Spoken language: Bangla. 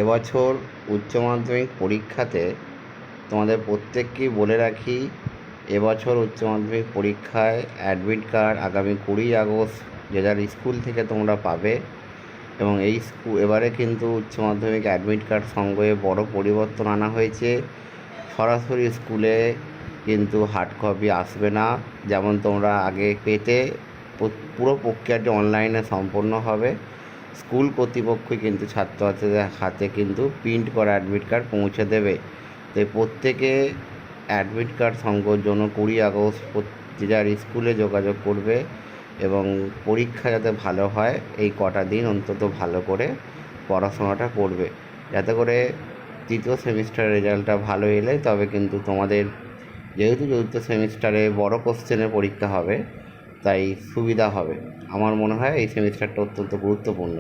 এবছর উচ্চ মাধ্যমিক পরীক্ষাতে তোমাদের প্রত্যেককেই বলে রাখি, এবছর উচ্চ মাধ্যমিক পরীক্ষায় অ্যাডমিট কার্ড আগামী 20 আগস্ট যে যার স্কুল থেকে তোমরা পাবে। এবং এই এবারে কিন্তু উচ্চ মাধ্যমিক অ্যাডমিট কার্ড সংগ্রহে বড় পরিবর্তন আনা হয়েছে। সরাসরি স্কুলে কিন্তু হার্ড কপি আসবে না, যেমন তোমরা আগে পেতে। পুরো প্রক্রিয়াটি অনলাইনে সম্পন্ন হবে। স্কুল কর্তৃপক্ষই কিন্তু ছাত্রছাত্রীদের হাতে কিন্তু প্রিন্ট করা অ্যাডমিট কার্ড পৌঁছে দেবে। তাই প্রত্যেকে অ্যাডমিট কার্ড সংগ্রহের জন্য 20 আগস্ট যে যার স্কুলে যোগাযোগ করবে এবং পরীক্ষা যাতে ভালো হয় এই কটা দিন অন্তত ভালো করে পড়াশোনাটা করবে, যাতে করে তৃতীয় সেমিস্টারের রেজাল্টটা ভালো এলে তবে কিন্তু তোমাদের, যেহেতু চতুর্থ সেমিস্টারে বড় কোশ্চেনের পরীক্ষা হবে তাই সুবিধা হবে। আমার মনে হয় এই সেমিস্টারটা অত্যন্ত গুরুত্বপূর্ণ।